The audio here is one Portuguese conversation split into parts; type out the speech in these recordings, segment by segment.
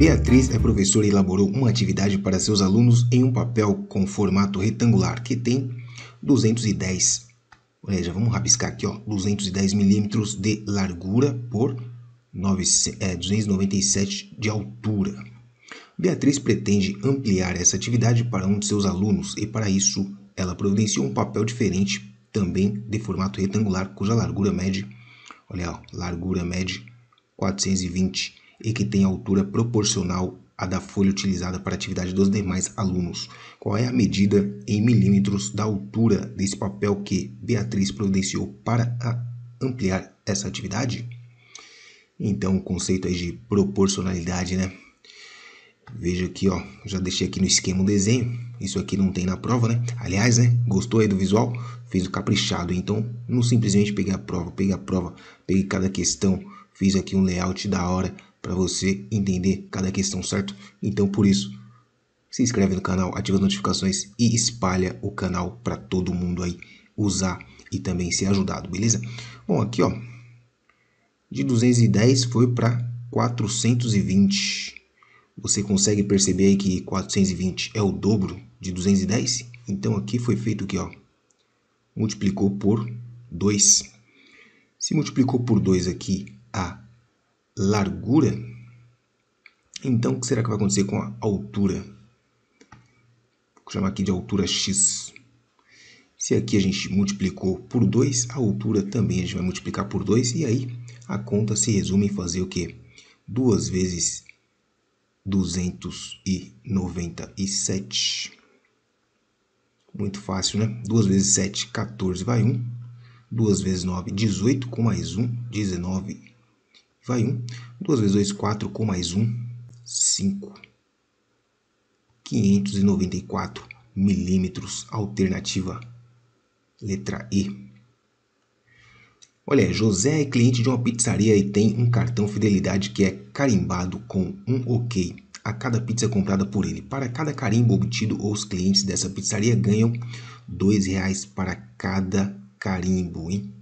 Beatriz é professora e elaborou uma atividade para seus alunos em um papel com formato retangular que tem 210. Olha, já vamos rabiscar aqui, ó, 210 milímetros de largura por 297 de altura. Beatriz pretende ampliar essa atividade para um de seus alunos e, para isso, ela providenciou um papel diferente, também de formato retangular, cuja largura mede, olha, ó, largura mede 420 e que tem altura proporcional à da folha utilizada para a atividade dos demais alunos. Qual é a medida em milímetros da altura desse papel que Beatriz providenciou para ampliar essa atividade? Então, o conceito aí de proporcionalidade, né? Veja aqui, ó, já deixei aqui no esquema o desenho. Isso aqui não tem na prova, né? Aliás, né? Gostou aí do visual? Fiz o caprichado, então não simplesmente peguei a prova, peguei cada questão, fiz aqui um layout da hora para você entender cada questão, certo? Então, por isso, se inscreve no canal, ativa as notificações e espalha o canal para todo mundo aí usar e também ser ajudado, beleza? Bom, aqui, ó, de 210 foi para 420. Você consegue perceber aí que 420 é o dobro de 210? Então aqui foi feito aqui, ó, multiplicou por 2. Se multiplicou por 2 aqui a largura, então o que será que vai acontecer com a altura? Vou chamar aqui de altura x. Se aqui a gente multiplicou por 2, a altura também a gente vai multiplicar por 2, e aí a conta se resume em fazer o quê? 2 vezes 297. Muito fácil, né? 2 vezes 7, 14, vai 1. 2 vezes 9, 18, com mais 1, 19, vai 1. 2 vezes 2, 4, com mais 1, 5. 594 milímetros, alternativa letra E. Olha, José é cliente de uma pizzaria e tem um cartão fidelidade que é carimbado com um OK a cada pizza comprada por ele. Para cada carimbo obtido, os clientes dessa pizzaria ganham R$2 para cada carimbo, hein?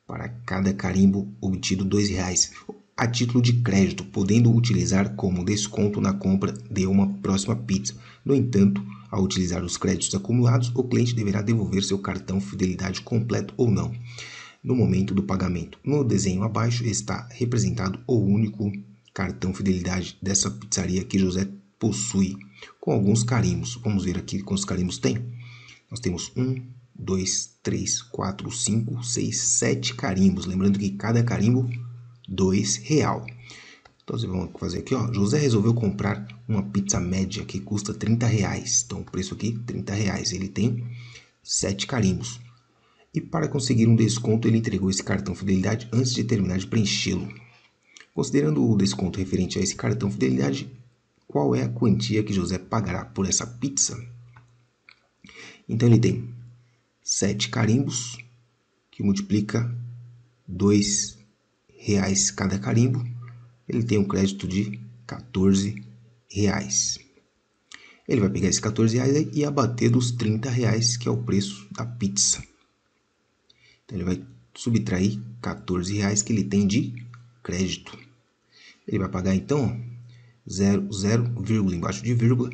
Para cada carimbo obtido, R$2 a título de crédito, podendo utilizar como desconto na compra de uma próxima pizza. No entanto, ao utilizar os créditos acumulados, o cliente deverá devolver seu cartão fidelidade completo ou não no momento do pagamento. No desenho abaixo está representado o único cartão fidelidade dessa pizzaria que José possui, com alguns carimbos. Vamos ver aqui quantos carimbos tem. Nós temos 1, 2, 3, 4, 5, 6, 7 carimbos. Lembrando que cada carimbo R$2. Então, vamos fazer aqui, ó. José resolveu comprar uma pizza média que custa R$30. Então, o preço aqui, R$30. Ele tem 7 carimbos. E para conseguir um desconto, ele entregou esse cartão fidelidade antes de terminar de preenchê-lo. Considerando o desconto referente a esse cartão fidelidade, qual é a quantia que José pagará por essa pizza? Então ele tem 7 carimbos, que multiplica R$2 cada carimbo. Ele tem um crédito de R$14. Ele vai pegar esses R$14 e abater dos R$30, que é o preço da pizza. Então ele vai subtrair R$14 que ele tem de crédito. Ele vai pagar então 0, 0, vírgula embaixo de vírgula.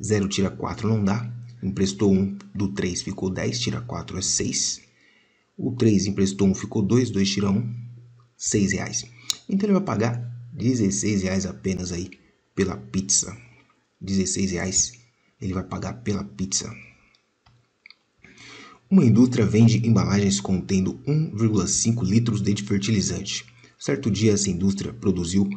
0 tira 4 não dá. Emprestou 1 do 3 ficou 10, tira 4 é 6. O 3 emprestou 1 ficou 2, 2 tira 1, R$6. Então ele vai pagar R$16 apenas aí pela pizza. R$16 ele vai pagar pela pizza. Uma indústria vende embalagens contendo 1,5 litros de fertilizante. Certo dia, essa indústria produziu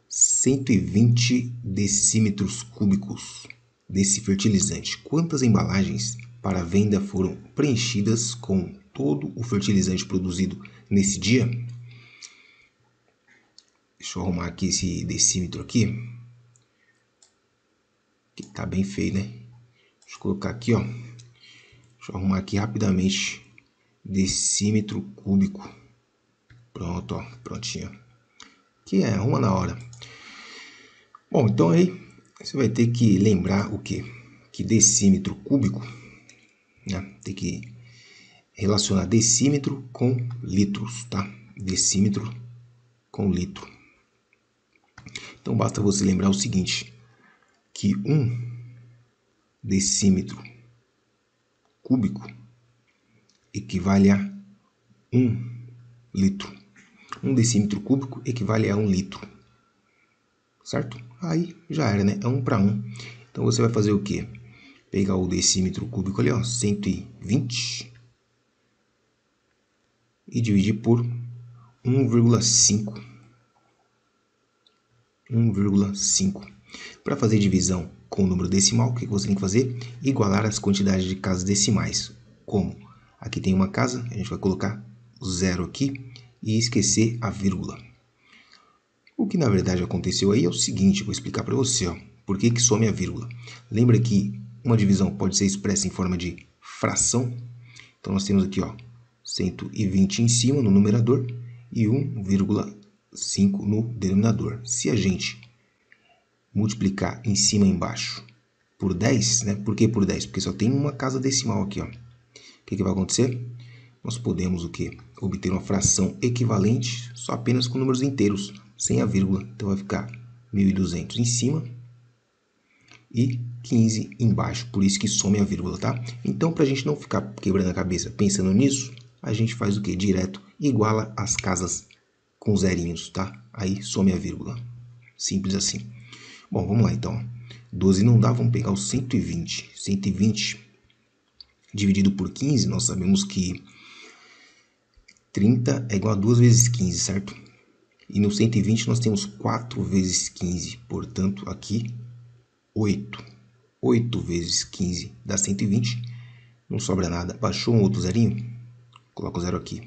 120 decímetros cúbicos desse fertilizante. Quantas embalagens para venda foram preenchidas com todo o fertilizante produzido nesse dia? Deixa eu arrumar aqui esse decímetro aqui, que tá bem feio, né? Deixa eu colocar aqui, ó. Deixa eu arrumar aqui rapidamente. Decímetro cúbico. Pronto, ó. Prontinho. Aqui é uma na hora. Bom, então aí você vai ter que lembrar o quê? Que decímetro cúbico, né? Tem que relacionar decímetro com litros, tá? Decímetro com litro. Então basta você lembrar o seguinte, que 1 decímetro cúbico equivale a 1 litro. 1 decímetro cúbico equivale a 1 litro. Certo? Aí já era, né? É 1 para 1. Então você vai fazer o quê? Pegar o decímetro cúbico ali, ó, 120, e dividir por 1,5. 1,5. Para fazer divisão com o número decimal, o que você tem que fazer? Igualar as quantidades de casas decimais. Como? Aqui tem uma casa, a gente vai colocar o 0 aqui e esquecer a vírgula. O que na verdade aconteceu aí é o seguinte, vou explicar para você, ó, por que some a vírgula. Lembra que uma divisão pode ser expressa em forma de fração? Então nós temos aqui, ó, 120 em cima no numerador e 1,5 no denominador. Se a gente multiplicar em cima e embaixo por 10, né? Por que por 10? Porque só tem uma casa decimal aqui, ó. O que vai acontecer? Nós podemos o quê? Obter uma fração equivalente só apenas com números inteiros, sem a vírgula. Então vai ficar 1.200 em cima e 15 embaixo, por isso que some a vírgula, tá? Então, para a gente não ficar quebrando a cabeça pensando nisso, a gente faz o quê? Direto, iguala as casas com zerinhos, tá? Aí some a vírgula. Simples assim. Bom, vamos lá então. 12 não dá, vamos pegar o 120. 120 dividido por 15, nós sabemos que 30 é igual a 2 vezes 15, certo? E no 120 nós temos 4 vezes 15, portanto, aqui 8. 8 vezes 15 dá 120, não sobra nada. Baixou um outro zerinho? Coloca o zero aqui.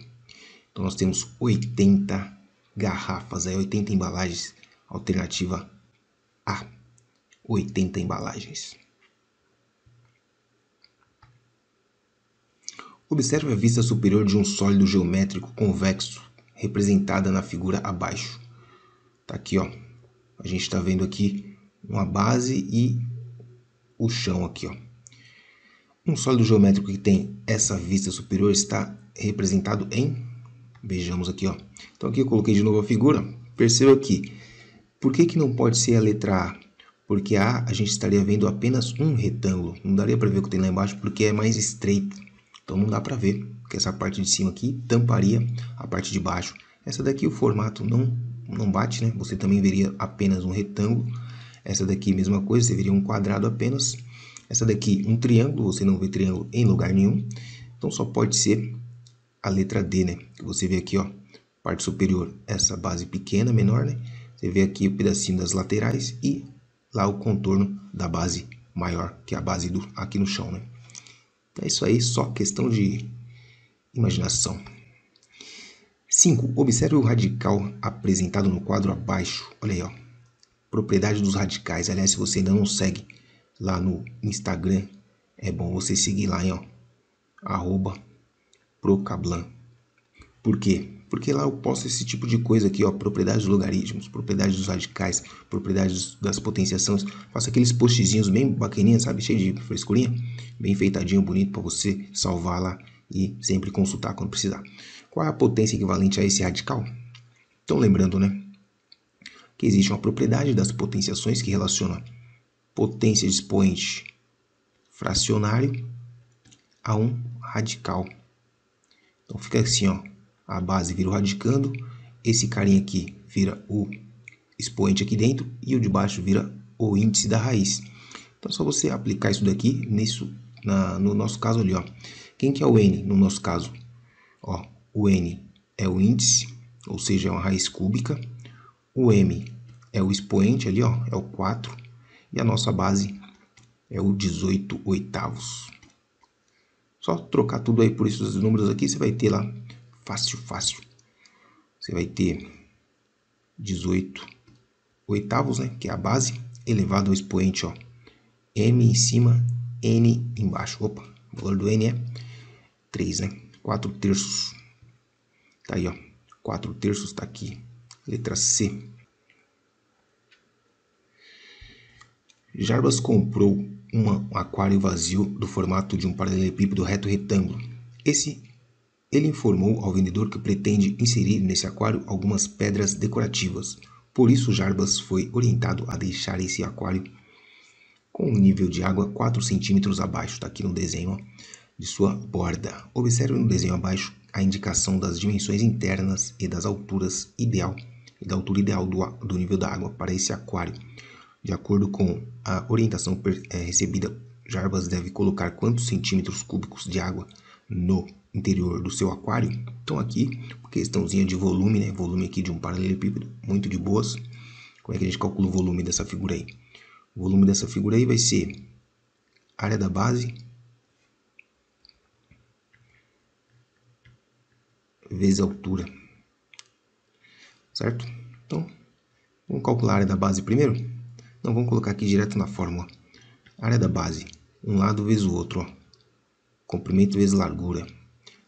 Então nós temos 80 garrafas, 80 embalagens, alternativa A, 80 embalagens. Observe a vista superior de um sólido geométrico convexo, representada na figura abaixo. Tá aqui, ó. A gente está vendo aqui uma base e o chão aqui, ó. Um sólido geométrico que tem essa vista superior está representado em... Vejamos aqui, ó. Então aqui eu coloquei de novo a figura. Perceba aqui. Por que não pode ser a letra A? Porque a gente estaria vendo apenas um retângulo. Não daria para ver o que tem lá embaixo porque é mais estreito. Então não dá para ver, porque essa parte de cima aqui tamparia a parte de baixo. Essa daqui o formato não bate, né? Você também veria apenas um retângulo. Essa daqui mesma coisa, você veria um quadrado apenas. Essa daqui um triângulo, você não vê triângulo em lugar nenhum. Então só pode ser a letra D, né? Que você vê aqui, ó, parte superior, essa base pequena, menor, né? Você vê aqui o pedacinho das laterais e lá o contorno da base maior, que é a base aqui no chão, né? É isso aí, só questão de imaginação. 5. Observe o radical apresentado no quadro abaixo. Olha aí, ó. Propriedade dos radicais. Aliás, se você ainda não segue lá no Instagram, é bom você seguir lá, hein, ó. @procablan. Por quê? Porque lá eu posto esse tipo de coisa aqui, ó, propriedades dos logaritmos, propriedades dos radicais, propriedades das potenciações. Faço aqueles postzinhos bem bacaninhos, sabe? Cheio de frescurinha, bem feitadinho, bonito para você salvar lá e sempre consultar quando precisar. Qual é a potência equivalente a esse radical? Então lembrando, né, que existe uma propriedade das potenciações que relaciona potência de expoente fracionário a um radical. Então fica assim, ó. A base vira o radicando, esse carinha aqui vira o expoente aqui dentro e o de baixo vira o índice da raiz. Então é só você aplicar isso daqui no nosso caso ali, ó. Quem que é o N no nosso caso? Ó, o N é o índice, ou seja, é uma raiz cúbica. O M é o expoente ali, ó, é o 4. E a nossa base é o 18 oitavos. Só trocar tudo aí por esses números aqui, você vai ter lá fácil. Você vai ter 18 oitavos, né, que é a base, elevado ao expoente, ó, M em cima, N embaixo. Opa, o valor do N é 3, né? 4 terços. Tá aí, ó. 4 terços tá aqui. Letra C. Jarbas comprou um aquário vazio do formato de um paralelepípedo reto retângulo. Ele informou ao vendedor que pretende inserir nesse aquário algumas pedras decorativas. Por isso, Jarbas foi orientado a deixar esse aquário com um nível de água 4 centímetros abaixo, está aqui no desenho, ó, de sua borda. Observe no desenho abaixo a indicação das dimensões internas e das alturas ideal e da altura ideal do nível da água para esse aquário. De acordo com a orientação recebida, Jarbas deve colocar quantos centímetros cúbicos de água no interior do seu aquário. Então aqui, questãozinha de volume, né? Volume aqui de um paralelepípedo, muito de boas. Como é que a gente calcula o volume dessa figura aí? O volume dessa figura aí vai ser área da base vezes a altura, certo? Então, vamos calcular a área da base primeiro? Não, vamos colocar aqui direto na fórmula. Área da base, um lado vezes o outro, ó. Comprimento vezes largura,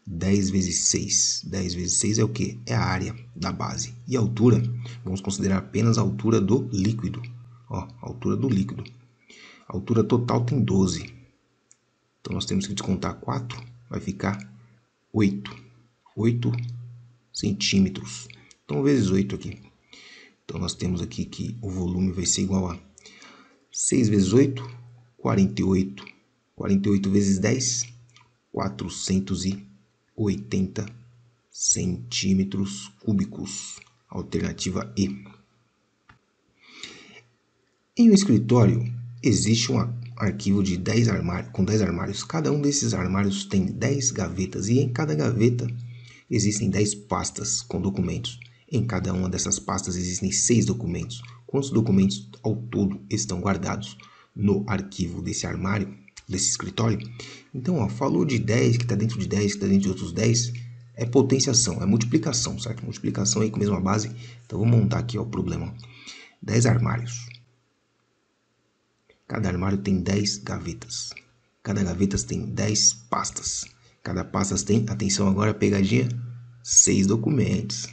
10 vezes 6. 10 vezes 6 é o quê? É a área da base. E a altura, vamos considerar apenas a altura do líquido. Ó, a altura do líquido. A altura total tem 12. Então, nós temos que descontar 4, vai ficar 8. 8 centímetros. Então, vezes 8 aqui. Então, nós temos aqui que o volume vai ser igual a 6 vezes 8, 48. 48 vezes 10, 480 centímetros cúbicos. Alternativa E. Em um escritório, existe um arquivo de 10 armários, com 10 armários. Cada um desses armários tem 10 gavetas e em cada gaveta existem 10 pastas com documentos. Em cada uma dessas pastas existem 6 documentos. Quantos documentos ao todo estão guardados no arquivo desse armário, desse escritório? Então, ó, falou de 10, que está dentro de 10, que está dentro de outros 10, é potenciação, é multiplicação, certo? Multiplicação aí com a mesma base. Então, vou montar aqui ó, o problema. 10 armários. Cada armário tem 10 gavetas. Cada gaveta tem 10 pastas. Cada pasta tem, atenção agora, pegadinha, 6 documentos.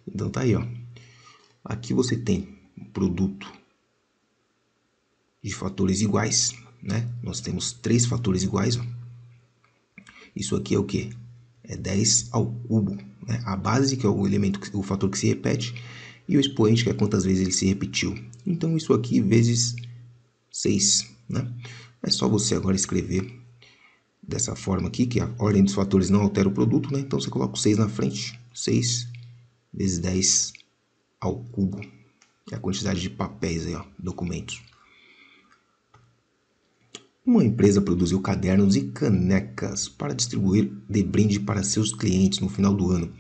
Então tá aí, ó. Aqui você tem um produto de fatores iguais, né? Nós temos 3 fatores iguais, ó. Isso aqui é o quê? É 10 ao cubo, né? A base, que é o elemento, o fator que se repete, e o expoente, que é quantas vezes ele se repetiu. Então isso aqui vezes 6, né? É só você agora escrever dessa forma aqui, que a ordem dos fatores não altera o produto, né? Então você coloca o 6 na frente, 6 vezes 10 ao cubo. É a quantidade de papéis aí, ó, documentos. Uma empresa produziu cadernos e canecas para distribuir de brinde para seus clientes no final do ano.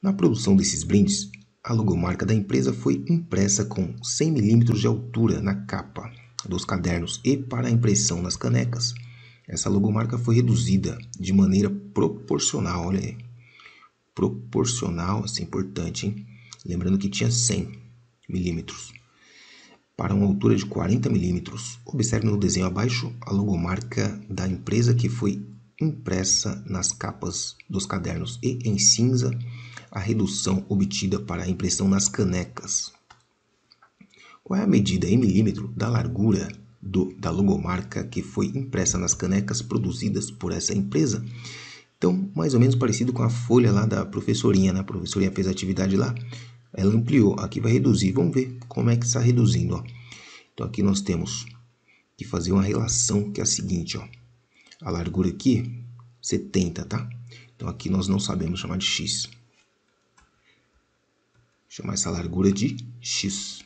Na produção desses brindes, a logomarca da empresa foi impressa com 100 milímetros de altura na capa dos cadernos e para a impressão nas canecas. Essa logomarca foi reduzida de maneira proporcional, olha aí. Proporcional, isso é importante, hein? Lembrando que tinha 100 milímetros. Para uma altura de 40 milímetros. Observe no desenho abaixo a logomarca da empresa que foi impressa nas capas dos cadernos e em cinza a redução obtida para a impressão nas canecas. Qual é a medida em milímetro da largura da logomarca que foi impressa nas canecas produzidas por essa empresa? Então, mais ou menos parecido com a folha lá da professorinha, né? A professorinha fez a atividade lá, ela ampliou, aqui vai reduzir. Vamos ver como é que está reduzindo, ó. Então, aqui nós temos que fazer uma relação que é a seguinte, ó. A largura aqui, 70, tá? Então, aqui nós não sabemos chamar de x. Chamar essa largura de x.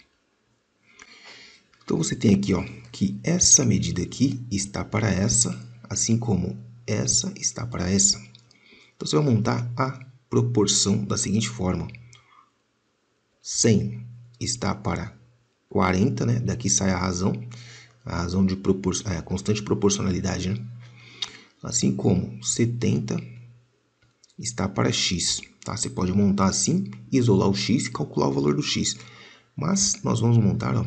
Então, você tem aqui, ó, que essa medida aqui está para essa, assim como essa está para essa. Então, você vai montar a proporção da seguinte forma. 100 está para 40, né? Daqui sai a razão de a constante proporcionalidade, né? Assim como 70 está para x, tá? Você pode montar assim, isolar o x e calcular o valor do x. Mas nós vamos montar, ó,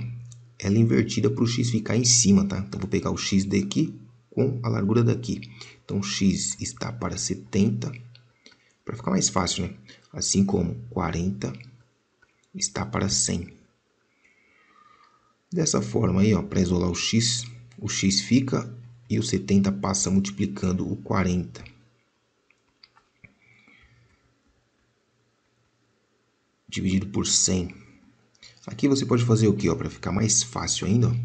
ela invertida para o x ficar em cima, tá? Então, vou pegar o x daqui com a largura daqui. Então, x está para 70, para ficar mais fácil, né? Assim como 40 está para 100. Dessa forma aí, ó, para isolar o x fica e o 70 passa multiplicando o 40. Dividido por 100. Aqui você pode fazer o que, ó, para ficar mais fácil ainda, ó.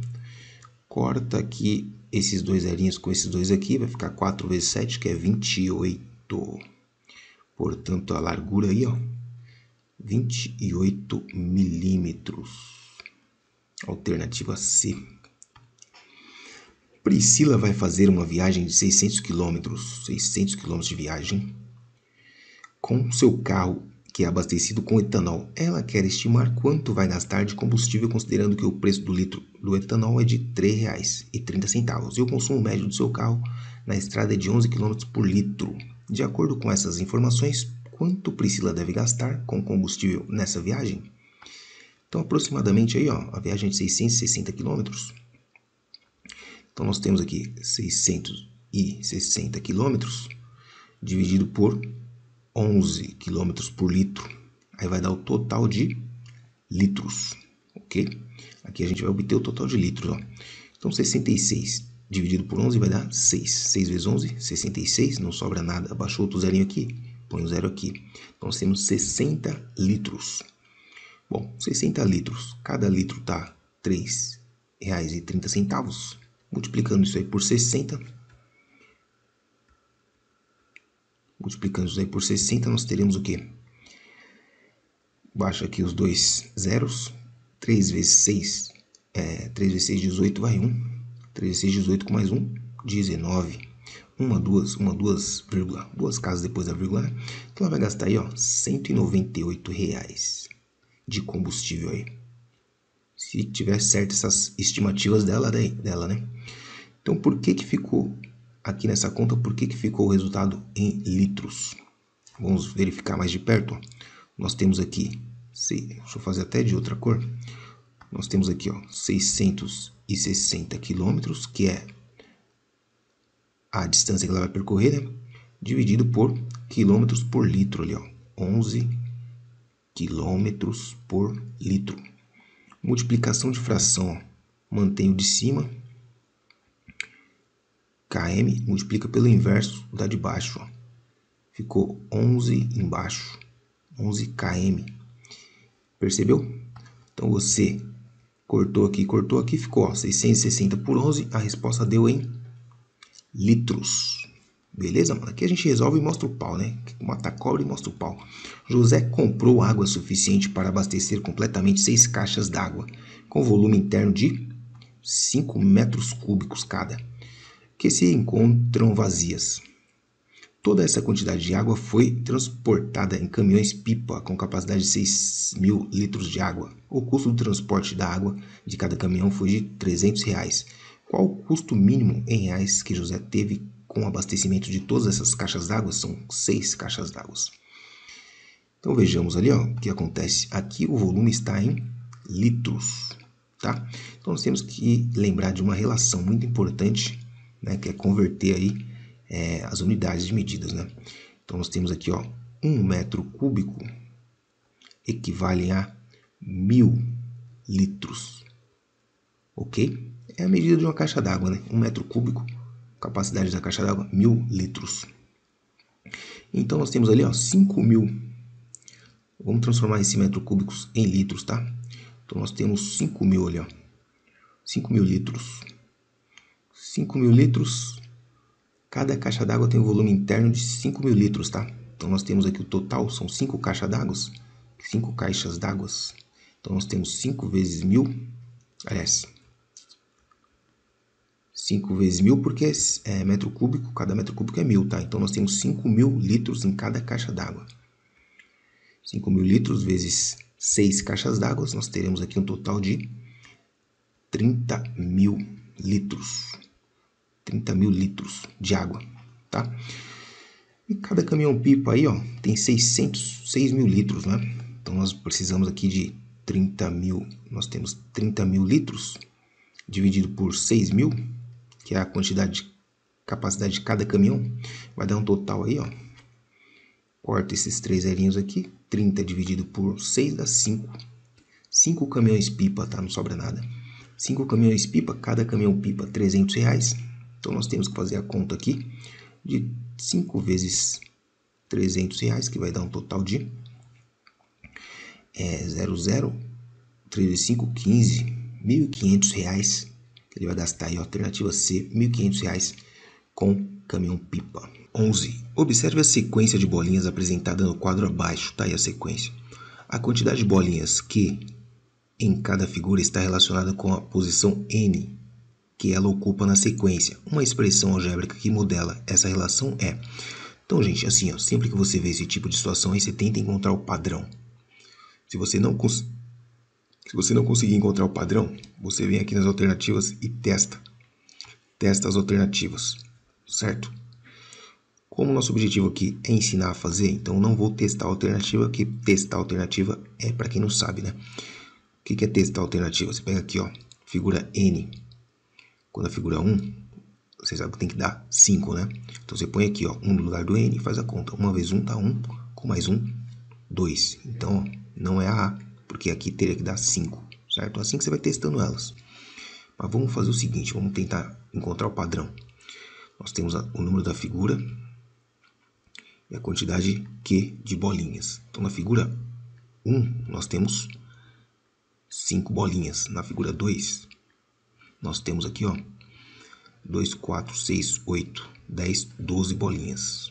Corta aqui esses dois zerinhos com esses dois aqui, vai ficar 4 vezes 7, que é 28. Portanto, a largura aí, ó, 28 milímetros. Alternativa C. Priscila vai fazer uma viagem de 600 quilômetros, 600 quilômetros de viagem, com seu carro que é abastecido com etanol. Ela quer estimar quanto vai gastar de combustível, considerando que o preço do litro do etanol é de R$ 3,30 e o consumo médio do seu carro na estrada é de 11 km por litro. De acordo com essas informações, quanto Priscila deve gastar com combustível nessa viagem? Então, aproximadamente aí, ó, a viagem é de 660 km. Então, nós temos aqui 660 km dividido por 11 km por litro. Aí vai dar o total de litros, ok? Aqui a gente vai obter o total de litros, ó. Então, 66 dividido por 11 vai dar 6. 6 vezes 11, 66, não sobra nada. Abaixou outro zerinho aqui, põe o zero aqui. Então, nós temos 60 litros. Bom, 60 litros, cada litro tá R$ 3,30. Multiplicando isso aí por 60, nós teremos o quê? Baixa aqui os dois zeros. 3 vezes 6, 3 vezes 6, 18, vai 1. 3 vezes 6, 18 com mais 1, 19. Duas casas depois da vírgula, né? Então ela vai gastar aí, ó, R$ 198 de combustível aí. Se tiver certo essas estimativas dela, né? Então, por que ficou aqui nessa conta, por que ficou o resultado em litros? Vamos verificar mais de perto, ó. Nós temos aqui, deixa eu fazer até de outra cor. Nós temos aqui, ó, 660 quilômetros, que é a distância que ela vai percorrer, né? Dividido por quilômetros por litro ali, ó, 11 quilômetros por litro. Multiplicação de fração, ó, mantém o de cima, km, multiplica pelo inverso da de baixo, ó. Ficou 11 embaixo, 11 km. Percebeu? Então você cortou aqui, ficou, ó, 660 por 11, a resposta deu em litros. Beleza, mano? Aqui a gente resolve e mostra o pau, né? Mata a cobra e mostra o pau. José comprou água suficiente para abastecer completamente 6 caixas d'água, com volume interno de 5 metros cúbicos cada, que se encontram vazias. Toda essa quantidade de água foi transportada em caminhões-pipa com capacidade de 6.000 litros de água. O custo do transporte da água de cada caminhão foi de R$ 300. Qual o custo mínimo em reais que José teve com o abastecimento de todas essas caixas d'água? São 6 caixas d'água. Então vejamos ali, ó, o que acontece. Aqui o volume está em litros, tá? Então nós temos que lembrar de uma relação muito importante, né, que é converter aí as unidades de medidas, né? Então nós temos aqui, ó, 1 metro cúbico equivale a 1.000 litros, ok? É a medida de uma caixa d'água, né? 1 metro cúbico, capacidade da caixa d'água, 1.000 litros. Então nós temos ali, ó, 5.000. Vamos transformar esse metro cúbicos em litros, tá? Então nós temos 5.000 ali, ó, 5.000 litros. 5.000 litros. Cada caixa d'água tem um volume interno de 5.000 litros, tá? Então nós temos aqui o total, são 5 caixas d'água. 5 caixas d'água. Então nós temos 5 vezes 1.000. Aliás, 5 vezes 1.000 porque é metro cúbico, cada metro cúbico é 1.000, tá? Então nós temos 5.000 litros em cada caixa d'água. 5.000 litros vezes 6 caixas d'água, nós teremos aqui um total de 30.000 litros. 30.000 litros de água, tá? E cada caminhão-pipa aí, ó, tem 6.000 litros, né? Então nós precisamos aqui de 30.000, nós temos 30.000 litros dividido por 6.000, que é a quantidade de capacidade de cada caminhão, vai dar um total aí, ó. Corta esses 3 zerinhos aqui, 30 dividido por 6 dá 5. 5 caminhões-pipa, tá? Não sobra nada. 5 caminhões-pipa, cada caminhão-pipa R$ 300. Então nós temos que fazer a conta aqui de 5 vezes R$ 300, que vai dar um total de 00 3 vezes 5, 15. R$ 1.500. Ele vai gastar aí, ó, alternativa C, R$ 1.500 com caminhão-pipa. 11. Observe a sequência de bolinhas apresentada no quadro abaixo. Tá aí a sequência. A quantidade de bolinhas que em cada figura está relacionada com a posição N que ela ocupa na sequência. Uma expressão algébrica que modela essa relação é... Então, gente, assim, ó, sempre que você vê esse tipo de situação, aí você tenta encontrar o padrão. Se você não conseguir encontrar o padrão, você vem aqui nas alternativas e testa. Testa as alternativas, certo? Como o nosso objetivo aqui é ensinar a fazer, então não vou testar a alternativa, que testar a alternativa é para quem não sabe, né? O que é testar a alternativa? Você pega aqui, ó, figura N. Quando a figura 1, você sabe que tem que dar 5, né? Então você põe aqui, ó, 1 no lugar do N e faz a conta. 1 vezes 1 dá 1, com mais 1, 2. Então, ó, não é a A, porque aqui teria que dar 5, certo? Assim que você vai testando elas. Mas vamos fazer o seguinte, vamos tentar encontrar o padrão. Nós temos o número da figura e a quantidade Q de bolinhas. Então, na figura 1, nós temos 5 bolinhas. Na figura 2, nós temos aqui, ó, 2, 4, 6, 8, 10, 12 bolinhas.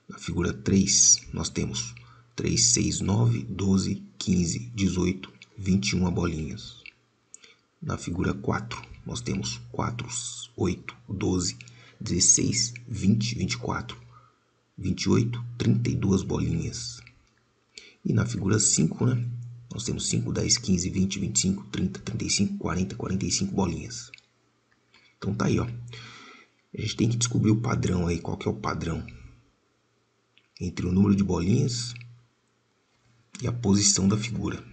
Na figura 3, nós temos 3, 6, 9, 12, 15, 18, 21 bolinhas. Na figura 4, nós temos 4, 8, 12, 16, 20, 24, 28, 32 bolinhas. E na figura 5, né, nós temos 5, 10, 15, 20, 25, 30, 35, 40, 45 bolinhas. Então tá aí, ó. A gente tem que descobrir o padrão aí. Qual que é o padrão entre o número de bolinhas e a posição da figura.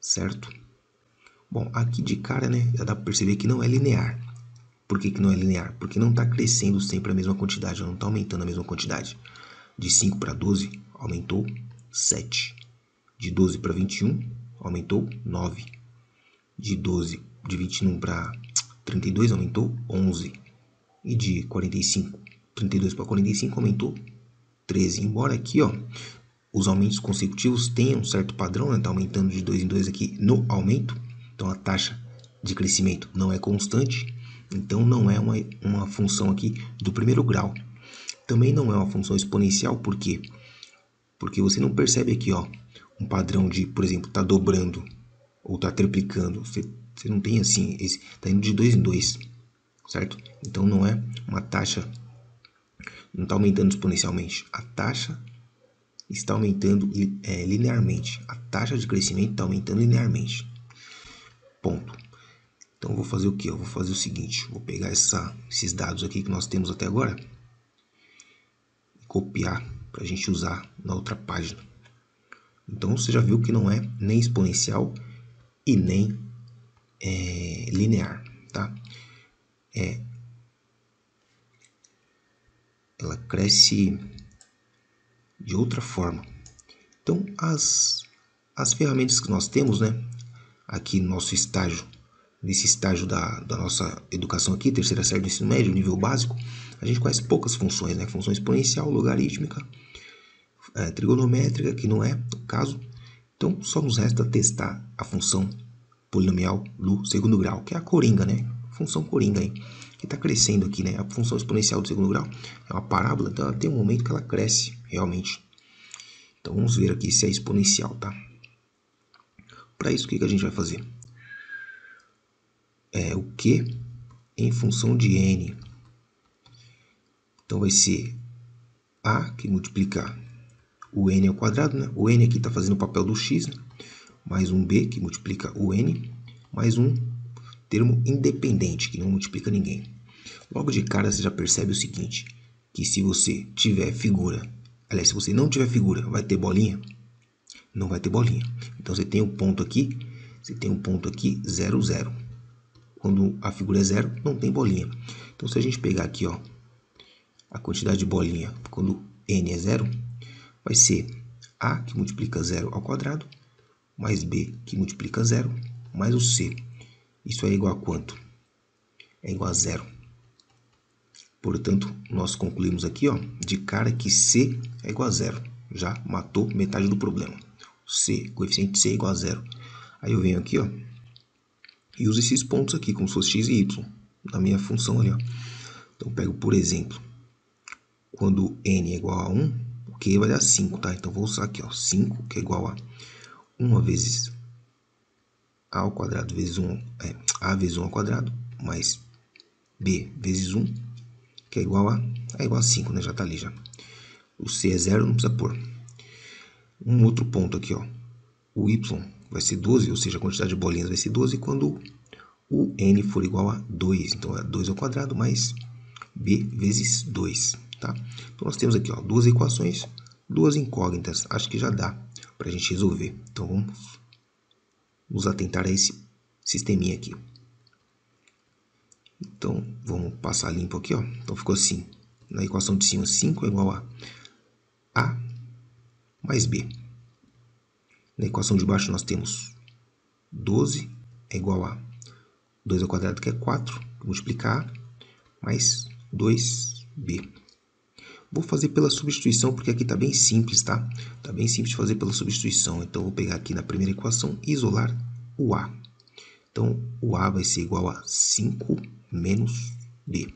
Certo? Bom, aqui de cara, né, já dá para perceber que não é linear. Por que não é linear? Porque não está crescendo sempre a mesma quantidade, não está aumentando a mesma quantidade. De 5 para 12, aumentou 7. De 12 para 21, aumentou 9. De 21 para 32, aumentou 11. E de 32 para 45, aumentou 13. Embora aqui, ó, os aumentos consecutivos tenham um certo padrão, né? Tá aumentando de 2 em 2 aqui no aumento. Então, a taxa de crescimento não é constante. Então, não é uma função aqui do primeiro grau. Também não é uma função exponencial, por quê? Porque você não percebe aqui, ó, um padrão de, por exemplo, tá dobrando ou tá triplicando. Você não tem assim, tá indo de 2 em 2, certo? Então, não é uma taxa, não está aumentando exponencialmente. A taxa está aumentando linearmente. A taxa de crescimento está aumentando linearmente. Ponto. Então, eu vou fazer o quê? Eu vou fazer o seguinte. Vou pegar esses dados aqui que nós temos até agora e copiar para a gente usar na outra página. Então, você já viu que não é nem exponencial e nem linear, tá? Ela cresce de outra forma. Então, as ferramentas que nós temos, né, aqui no nosso estágio, nesse estágio da nossa educação aqui, terceira série do ensino médio, nível básico, a gente conhece poucas funções, né? Função exponencial, logarítmica, trigonométrica, que não é o caso. Então, só nos resta testar a função polinomial do segundo grau, que é a coringa, né? Função coringa aí, que está crescendo aqui, né? A função exponencial do segundo grau é uma parábola, então ela tem um momento que ela cresce realmente. Então, vamos ver aqui se é exponencial, tá? Para isso, o que a gente vai fazer? O Q em função de N. Então, vai ser A que multiplica o N ao quadrado, né? O N aqui está fazendo o papel do X, né? Mais um B que multiplica o N, mais um termo independente, que não multiplica ninguém. Logo de cara, você já percebe o seguinte, que se você tiver figura, aliás, se você não tiver figura, vai ter bolinha? Não vai ter bolinha. Então, você tem um ponto aqui, 0, 0. Quando a figura é 0, não tem bolinha. Então, se a gente pegar aqui, ó, a quantidade de bolinha, quando N é 0, vai ser A que multiplica 0 ao quadrado, mais B que multiplica 0, mais o C. Isso é igual a quanto? É igual a 0. Portanto, nós concluímos aqui, ó, de cara que C é igual a 0. Já matou metade do problema. C, coeficiente C igual a 0. Aí eu venho aqui, ó, e uso esses pontos aqui, como se fosse x e y, na minha função ali, ó. Então, eu pego, por exemplo, quando n é igual a 1, o Q vai dar 5, tá? Então, vou usar aqui, ó, 5, que é igual a 1 vezes a ao quadrado vezes 1, a vezes 1 ao quadrado, mais b vezes 1, que é igual a 5, né? Já tá ali, já. O C é 0, não precisa pôr. Um outro ponto aqui, ó. O y vai ser 12, ou seja, a quantidade de bolinhas vai ser 12 quando o n for igual a 2. Então, é 2 ao quadrado mais b vezes 2, tá? Então, nós temos aqui, ó, duas equações, duas incógnitas. Acho que já dá para a gente resolver. Então, vamos nos atentar a esse sisteminha aqui. Então, vamos passar limpo aqui, ó. Então, ficou assim. Na equação de cima, 5 é igual a mais b. Na equação de baixo, nós temos 12 é igual a 2 ao quadrado, que é 4, multiplicar mais 2b. Vou fazer pela substituição, porque aqui está bem simples, tá? Está bem simples de fazer pela substituição. Então, vou pegar aqui na primeira equação e isolar o a. Então, o a vai ser igual a 5 menos b.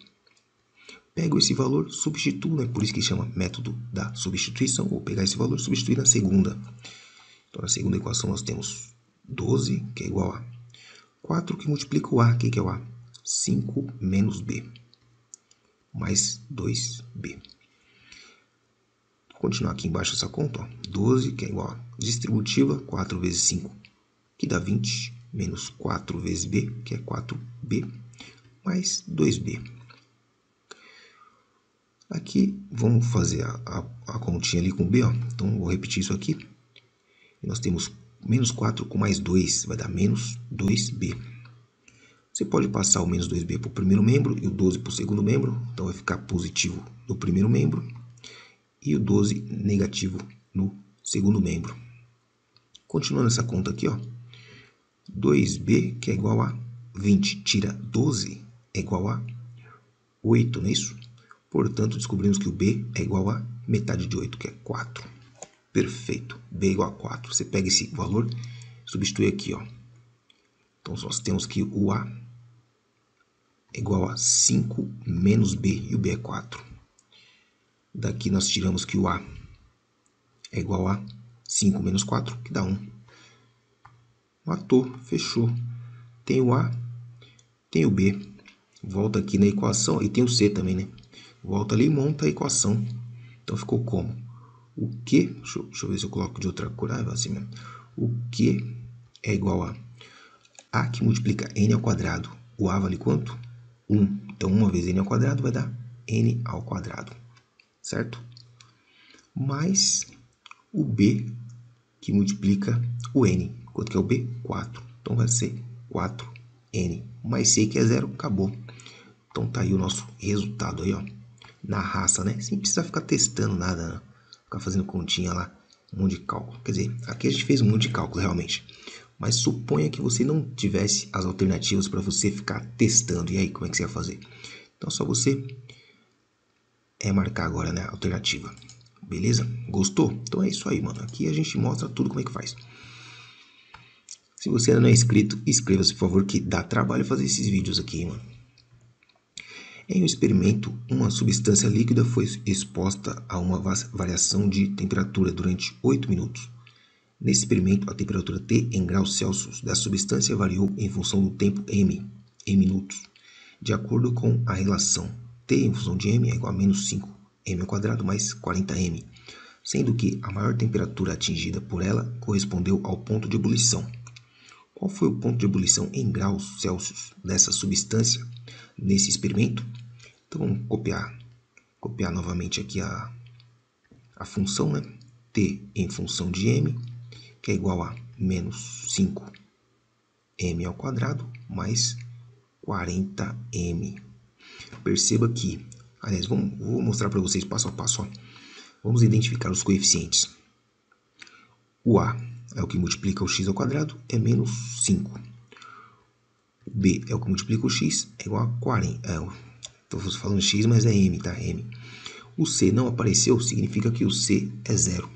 Pego esse valor, substituo, né? Por isso que chama método da substituição. Vou pegar esse valor e substituir na segunda. Então, na segunda equação, nós temos 12, que é igual a 4, que multiplica o a. O que é o a? 5 menos b, mais 2b. Vou continuar aqui embaixo essa conta, ó. 12, que é igual a distributiva, 4 vezes 5, que dá 20, menos 4 vezes b, que é 4b, mais 2b. Aqui, vamos fazer a continha ali com b, ó. Então, vou repetir isso aqui. E nós temos menos 4 com mais 2, vai dar menos 2b. Você pode passar o menos 2b para o primeiro membro e o 12 para o segundo membro. Então, vai ficar positivo no primeiro membro e o 12 negativo no segundo membro. Continuando essa conta aqui, ó. 2b, que é igual a 20, tira 12, é igual a 8, não é isso? Portanto, descobrimos que o b é igual a metade de 8, que é 4. Perfeito. B é igual a 4. Você pega esse valor, substitui aqui, ó. Então, nós temos que o a é igual a 5 menos b, e o b é 4. Daqui nós tiramos que o a é igual a 5 menos 4, que dá 1. Matou, fechou. Tem o a, tem o b. Volta aqui na equação, e tem o c também, né? Volta ali e monta a equação. Então, ficou como? O Q, deixa eu ver se eu coloco de outra cor, assim mesmo. O Q é igual a que multiplica n ao quadrado. O a vale quanto? 1. Então, 1 vezes n ao quadrado vai dar n ao quadrado. Certo? Mais o b, que multiplica o n. Quanto que é o b? 4. Então, vai ser 4n. Mais c, que é 0, acabou. Então, tá aí o nosso resultado aí, ó. Na raça, né? Sem precisar ficar testando nada, né? Ficar fazendo continha lá, um monte de cálculo. Quer dizer, aqui a gente fez um monte de cálculo realmente. Mas suponha que você não tivesse as alternativas para você ficar testando. E aí, como é que você ia fazer? Então, só você marcar agora, né, a alternativa. Beleza? Gostou? Então é isso aí, mano. Aqui a gente mostra tudo como é que faz. Se você ainda não é inscrito, inscreva-se, por favor, que dá trabalho fazer esses vídeos aqui, mano. Em um experimento, uma substância líquida foi exposta a uma variação de temperatura durante 8 minutos. Nesse experimento, a temperatura T em graus Celsius da substância variou em função do tempo m, em minutos, de acordo com a relação T em função de m é igual a menos 5m ao quadrado mais 40m, sendo que a maior temperatura atingida por ela correspondeu ao ponto de ebulição. Qual foi o ponto de ebulição em graus Celsius dessa substância nesse experimento? Então, vamos copiar novamente aqui a função, né? T em função de m, que é igual a menos 5m ao quadrado mais 40m. Perceba que, aliás, vou mostrar para vocês passo a passo. Ó. Vamos identificar os coeficientes. O a é o que multiplica o x ao quadrado, é menos 5. O b é o que multiplica o x, é igual a 40. Estou falando x, mas é m, tá? M. O c não apareceu, significa que o c é 0.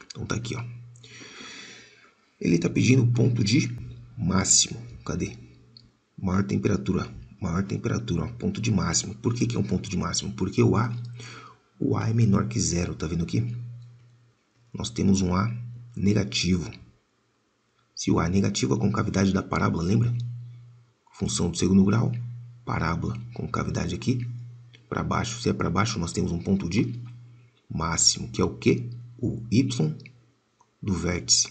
Então, Então tá aqui, ó. Ele está pedindo o ponto de máximo. Cadê? Maior temperatura, ó, ponto de máximo. Por que é um ponto de máximo? Porque o A é menor que zero, tá vendo aqui? Nós temos um A negativo. Se o A é negativo, a concavidade da parábola, lembra? Função do segundo grau, parábola, concavidade aqui, para baixo. Se é para baixo, nós temos um ponto de máximo, que é o quê? O Y do vértice.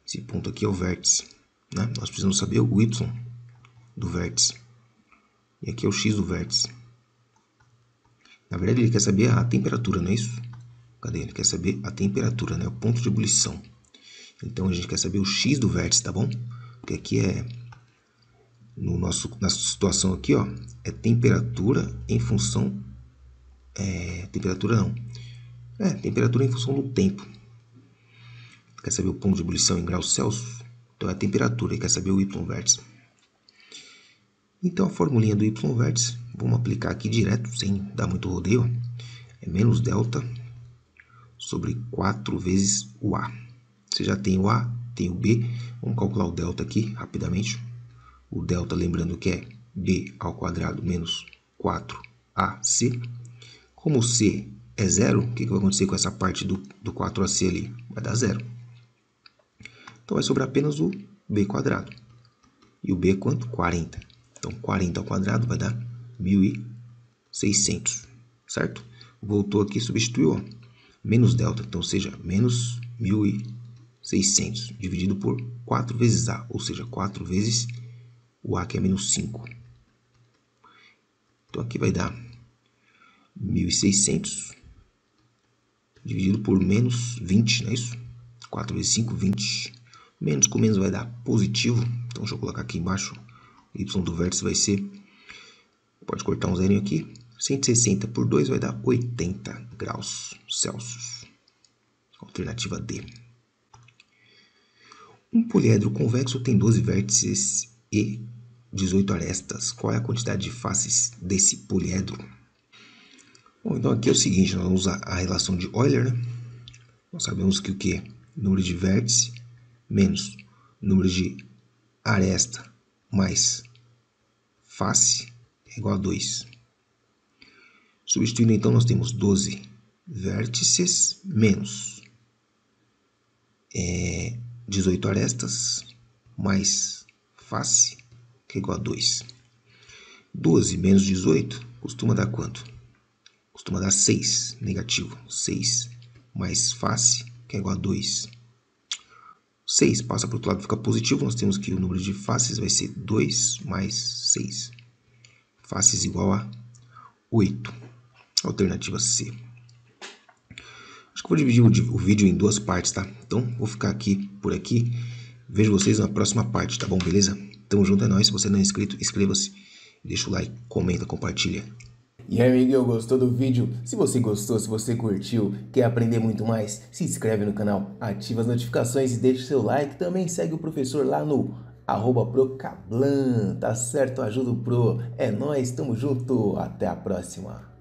Esse ponto aqui é o vértice, né? Nós precisamos saber o Y do vértice. E aqui é o X do vértice. Na verdade, ele quer saber a temperatura, não é isso? Cadê? Ele quer saber a temperatura, né? O ponto de ebulição. Então, a gente quer saber o X do vértice, tá bom? Porque aqui é... Nossa situação aqui, ó, é temperatura em função... temperatura não. Temperatura em função do tempo. Quer saber o ponto de ebulição em graus Celsius? Então é a temperatura, e quer saber o Y vértice. Então a formulinha do Y vértice, vamos aplicar aqui direto, sem dar muito rodeio, ó. É menos delta sobre 4 vezes o A. Você já tem o A, tem o B, vamos calcular o delta aqui rapidamente. O delta, lembrando que é B ao quadrado menos 4AC. Como o C é zero, o que vai acontecer com essa parte do 4AC ali? Vai dar zero. Então, vai sobrar apenas o B quadrado. E o B é quanto? 40. Então, 40 ao quadrado vai dar 1.600, certo? Voltou aqui, substituiu, ó, menos delta. Então, seja menos 1.600 dividido por 4 vezes A, ou seja, 4 vezes o A, que é menos 5. Então, aqui vai dar 1.600 dividido por menos 20, não é isso? 4 vezes 5, 20. Menos com menos vai dar positivo. Então, deixa eu colocar aqui embaixo. O Y do vértice vai ser... Pode cortar um zerinho aqui. 160 por 2 vai dar 80 graus Celsius. Alternativa D. Um poliedro convexo tem 12 vértices e 18 arestas. Qual é a quantidade de faces desse poliedro? Bom, então aqui é o seguinte. Nós vamos usar a relação de Euler, né? Nós sabemos que o que? Número de vértice menos número de aresta mais face é igual a 2. Substituindo, então, nós temos 12 vértices menos 18 arestas mais face, que é igual a 2. 12 menos 18 costuma dar quanto? Costuma dar 6, negativo. 6 mais face, que é igual a 2. 6 passa para o outro lado, fica positivo. Nós temos que o número de faces vai ser 2 mais 6. Faces igual a 8. Alternativa C. Acho que vou dividir o vídeo em 2 partes, tá? Então, vou ficar aqui por aqui. Vejo vocês na próxima parte, tá bom? Beleza? Tamo junto, é nóis. Se você não é inscrito, inscreva-se. Deixa o like, comenta, compartilha. E aí, amiguinho, gostou do vídeo? Se você gostou, se você curtiu, quer aprender muito mais, se inscreve no canal, ativa as notificações e deixa o seu like. Também segue o professor lá no @procablan, tá certo? Ajuda o Pro. É nóis, tamo junto, até a próxima.